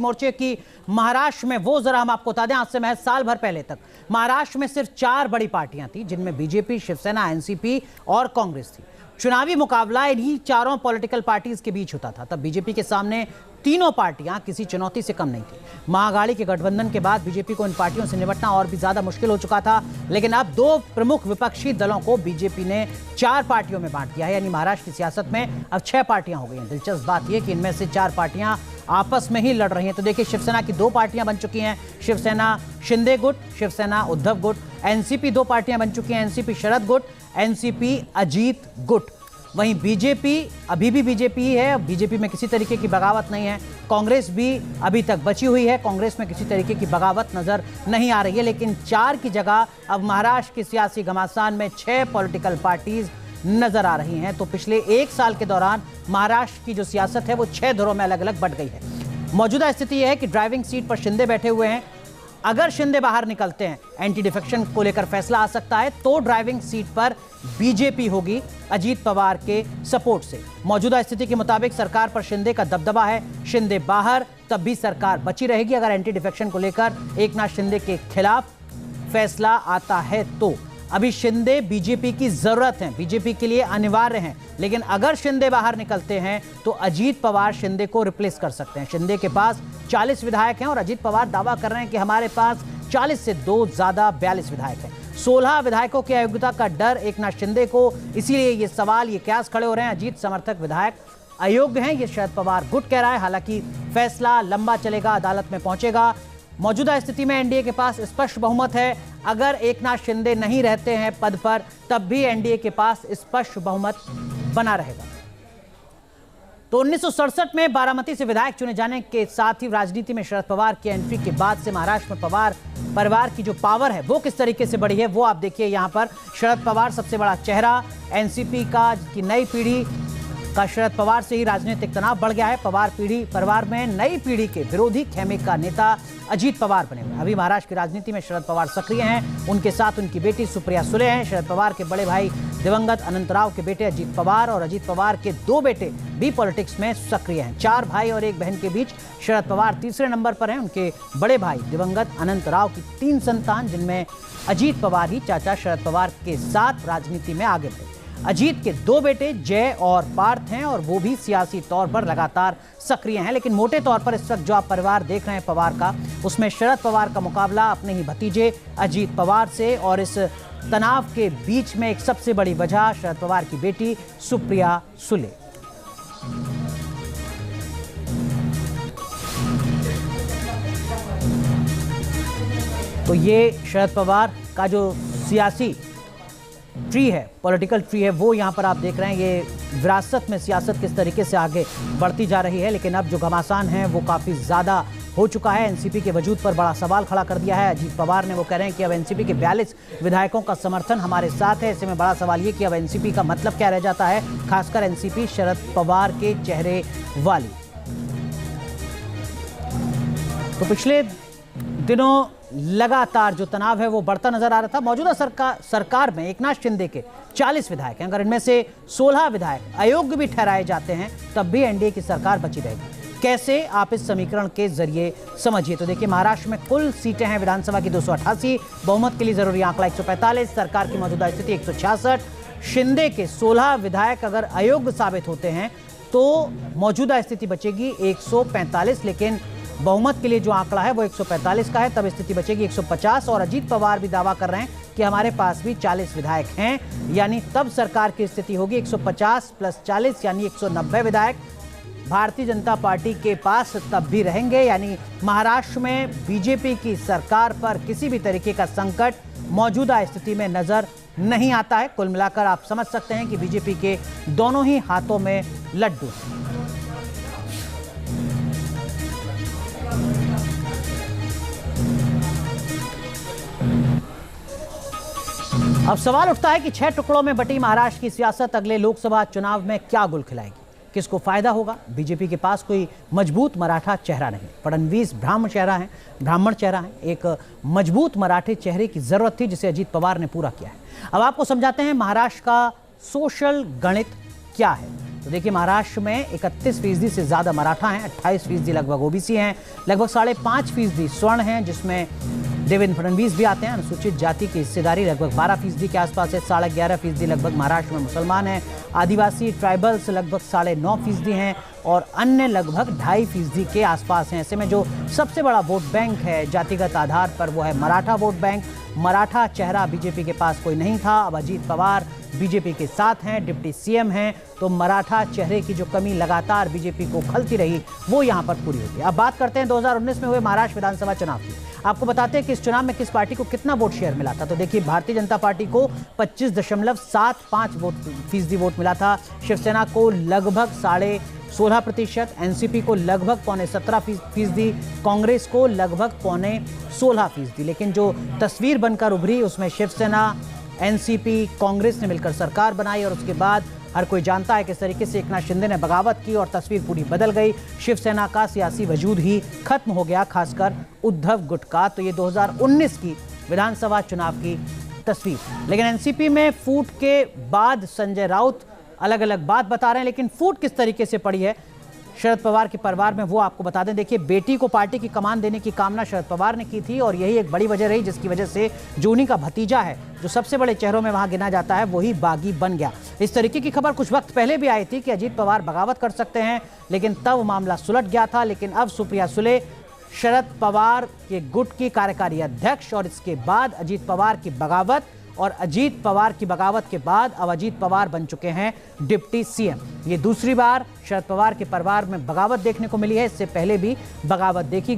मोर्चे की महाराष्ट्र में वो जरा हम आपको बता दें, आज से महज साल भर पहले तक महाराष्ट्र में सिर्फ 4 बड़ी पार्टियां थी, जिनमें बीजेपी, शिवसेना, एनसीपी और कांग्रेस थी। चुनावी मुकाबला इन्हीं चारों पॉलिटिकल पार्टीज के बीच होता था। तब बीजेपी के सामने तीनों पार्टियां किसी चुनौती से कम नहीं थी। महाअघाड़ी के गठबंधन के बाद बीजेपी को इन पार्टियों से निपटना और भी ज्यादा मुश्किल हो चुका था, लेकिन अब 2 प्रमुख विपक्षी दलों को बीजेपी ने 4 पार्टियों में बांट दिया है, यानी महाराष्ट्र की सियासत में अब 6 पार्टियां हो गई हैं। दिलचस्प बात यह कि इनमें से 4 पार्टियां आपस में ही लड़ रही हैं। तो देखिए, शिवसेना की 2 पार्टियां बन चुकी हैं, शिवसेना शिंदे गुट, शिवसेना उद्धव गुट। एनसीपी 2 पार्टियां बन चुकी हैं, एनसीपी शरद गुट, एनसीपी अजीत गुट। वहीं बीजेपी अभी भी बीजेपी ही है, बीजेपी में किसी तरीके की बगावत नहीं है। कांग्रेस भी अभी तक बची हुई है, कांग्रेस में किसी तरीके की बगावत नजर नहीं आ रही है। लेकिन 4 की जगह अब महाराष्ट्र की सियासी घमासान में 6 पॉलिटिकल पार्टीज नजर आ रही हैं। तो पिछले 1 साल के दौरान महाराष्ट्र की जो सियासत है वो 6 धुरों में अलग अलग बट गई है। मौजूदा स्थिति यह है कि ड्राइविंग सीट पर शिंदे बैठे हुए हैं। अगर शिंदे बाहर निकलते हैं, एंटी डिफेक्शन को लेकर फैसला आ सकता है, तो ड्राइविंग सीट पर बीजेपी होगी अजीत पवार के सपोर्ट से। मौजूदा स्थिति के मुताबिक सरकार पर शिंदे का दबदबा है। शिंदे बाहर तब भी सरकार बची रहेगी अगर एंटी डिफेक्शन को लेकर एकनाथ शिंदे के खिलाफ फैसला आता है तो। अभी शिंदे बीजेपी की जरूरत है, बीजेपी के लिए अनिवार्य हैं, लेकिन अगर शिंदे बाहर निकलते हैं तो अजीत पवार शिंदे को रिप्लेस कर सकते हैं। शिंदे के पास 40 विधायक हैं और अजीत पवार दावा कर रहे हैं कि हमारे पास 40 से 2 ज्यादा 42 विधायक हैं। 16 विधायकों की अयोग्यता का डर एकनाथ शिंदे को, इसीलिए ये सवाल, ये कयास खड़े हो रहे हैं अजीत समर्थक विधायक अयोग्य हैं, ये शरद पवार गुट कह रहा है। हालांकि फैसला लंबा चलेगा, अदालत में पहुंचेगा। मौजूदा स्थिति में एनडीए के पास स्पष्ट बहुमत है। अगर एकनाथ शिंदे नहीं रहते हैं पद पर, तब भी एनडीए के पास स्पष्ट बहुमत बना रहेगा। तो 1967 में बारामती से विधायक चुने जाने के साथ ही राजनीति में शरद पवार की एंट्री के बाद से महाराष्ट्र में पवार परिवार की जो पावर है वो किस तरीके से बढ़ी है, वो आप देखिए। यहां पर शरद पवार सबसे बड़ा चेहरा, एनसीपी का की नई पीढ़ी का शरद पवार से ही राजनीतिक तनाव बढ़ गया है। पवार पीढ़ी परिवार में नई पीढ़ी के विरोधी खेमे का नेता अजीत पवार बने हुए। अभी महाराष्ट्र की राजनीति में शरद पवार सक्रिय हैं, उनके साथ उनकी बेटी सुप्रिया सुले हैं। शरद पवार के बड़े भाई दिवंगत अनंतराव के बेटे अजीत पवार और अजीत पवार के 2 बेटे भी पॉलिटिक्स में सक्रिय हैं। 4 भाई और 1 बहन के बीच शरद पवार तीसरे नंबर पर हैं। उनके बड़े भाई दिवंगत अनंतराव की 3 संतान, जिनमें अजीत पवार ही चाचा शरद पवार के साथ राजनीति में आगे बढ़े। अजीत के 2 बेटे जय और पार्थ हैं और वो भी सियासी तौर पर लगातार सक्रिय हैं। लेकिन मोटे तौर पर इस वक्त जो आप परिवार देख रहे हैं पवार का, उसमें शरद पवार का मुकाबला अपने ही भतीजे अजीत पवार से, और इस तनाव के बीच में एक सबसे बड़ी वजह शरद पवार की बेटी सुप्रिया सुले। तो ये शरद पवार का जो सियासी ट्री है, पॉलिटिकल ट्री है, वो यहाँ पर आप देख रहे हैं। ये विरासत में सियासत किस तरीके से आगे बढ़ती जा रही है। लेकिन अब जो घमासान है वो काफ़ी ज़्यादा हो चुका है। एनसीपी के वजूद पर बड़ा सवाल खड़ा कर दिया है अजीत पवार ने। वो कह रहे हैं कि अब एनसीपी के 42 विधायकों का समर्थन हमारे साथ है। ऐसे में बड़ा सवाल ये कि अब एनसीपी का मतलब क्या रह जाता है, खासकर एनसीपी शरद पवार के चेहरे वाली। तो पिछले दिनों लगातार जो तनाव है वो बढ़ता नजर आ रहा था। मौजूदा सरकार में एकनाथ शिंदे के 40 विधायक हैं। अगर इनमें से 16 विधायक अयोग्य भी ठहराए जाते हैं, तब भी एनडीए की सरकार बची रहेगी। कैसे, आप इस समीकरण के जरिए समझिए। तो देखिए, महाराष्ट्र में कुल सीटें हैं विधानसभा की 288, बहुमत के लिए जरूरी आंकड़ा 145, सरकार की मौजूदा स्थिति 166। शिंदे के 16 विधायक अगर अयोग्य साबित होते हैं तो मौजूदा स्थिति बचेगी 145, लेकिन बहुमत के लिए जो आंकड़ा है वो 145 का है, तब स्थिति बचेगी 150। और अजीत पवार भी दावा कर रहे हैं कि हमारे पास भी 40 विधायक हैं, यानी तब सरकार की स्थिति होगी 150 + 40 यानी 190 विधायक भारतीय जनता पार्टी के पास तब भी रहेंगे। यानी महाराष्ट्र में बीजेपी की सरकार पर किसी भी तरीके का संकट मौजूदा स्थिति में नजर नहीं आता है। कुल मिलाकर आप समझ सकते हैं कि बीजेपी के दोनों ही हाथों में लड्डू। अब सवाल उठता है कि 6 टुकड़ों में बटी महाराष्ट्र की सियासत अगले लोकसभा चुनाव में क्या गुल खिलाएगी, किसको फायदा होगा। बीजेपी के पास कोई मजबूत मराठा चेहरा नहीं। फडणवीस ब्राह्मण चेहरा है। एक मजबूत मराठे चेहरे की जरूरत थी, जिसे अजीत पवार ने पूरा किया है। अब आपको समझाते हैं महाराष्ट्र का सोशल गणित क्या है। तो देखिए महाराष्ट्र में 31% से ज़्यादा मराठा हैं, 28% लगभग ओबीसी हैं, लगभग 5.5% स्वर्ण हैं, जिसमें देवेंद्र फडणवीस भी आते हैं। अनुसूचित जाति की हिस्सेदारी लगभग 12% के आसपास है, 11.5% लगभग महाराष्ट्र में मुसलमान हैं, आदिवासी ट्राइबल्स लगभग 9.5% हैं और अन्य लगभग 2.5% के आसपास हैं। ऐसे में जो सबसे बड़ा वोट बैंक है जातिगत आधार पर वो है मराठा वोट बैंक। मराठा चेहरा बीजेपी के पास कोई नहीं था, अब अजीत पवार बीजेपी के साथ हैं, डिप्टी सीएम हैं, तो मराठा चेहरे की जो कमी लगातार बीजेपी को खलती रही वो यहाँ पर पूरी होती है। अब बात करते हैं 2019 में हुए महाराष्ट्र विधानसभा चुनाव की। आपको बताते हैं कि इस चुनाव में किस पार्टी को कितना वोट शेयर मिला था। तो देखिए भारतीय जनता पार्टी को 25.75% वोट मिला था, शिवसेना को लगभग 16.5%, एनसीपी को लगभग 17.5%, कांग्रेस को लगभग 16.5%। लेकिन जो तस्वीर बनकर उभरी उसमें शिवसेना, एनसीपी, कांग्रेस ने मिलकर सरकार बनाई और उसके बाद हर कोई जानता है किस तरीके से एकनाथ शिंदे ने बगावत की और तस्वीर पूरी बदल गई। शिवसेना का सियासी वजूद ही खत्म हो गया, खासकर उद्धव गुट का। तो ये 2019 की विधानसभा चुनाव की तस्वीर। लेकिन एनसीपी में फूट के बाद संजय राउत अलग अलग बात बता रहे हैं, लेकिन फूट किस तरीके से पड़ी है शरद पवार के परिवार में वो आपको बता दें। देखिए बेटी को पार्टी की कमान देने की कामना शरद पवार ने की थी और यही एक बड़ी वजह रही जिसकी वजह से जो उन्हीं का भतीजा है, जो सबसे बड़े चेहरों में वहां गिना जाता है, वही बागी बन गया। इस तरीके की खबर कुछ वक्त पहले भी आई थी कि अजीत पवार बगावत कर सकते हैं, लेकिन तब मामला सुलझ गया था। लेकिन अब सुप्रिया सुले शरद पवार के गुट की कार्यकारी अध्यक्ष और इसके बाद अजीत पवार की बगावत और अजीत पवार की बगावत के बाद अब अजीत पवार बन चुके हैं डिप्टी सीएम। ये दूसरी बार शरद पवार के परिवार में बगावत देखने को मिली है, इससे पहले भी बगावत देखी गई।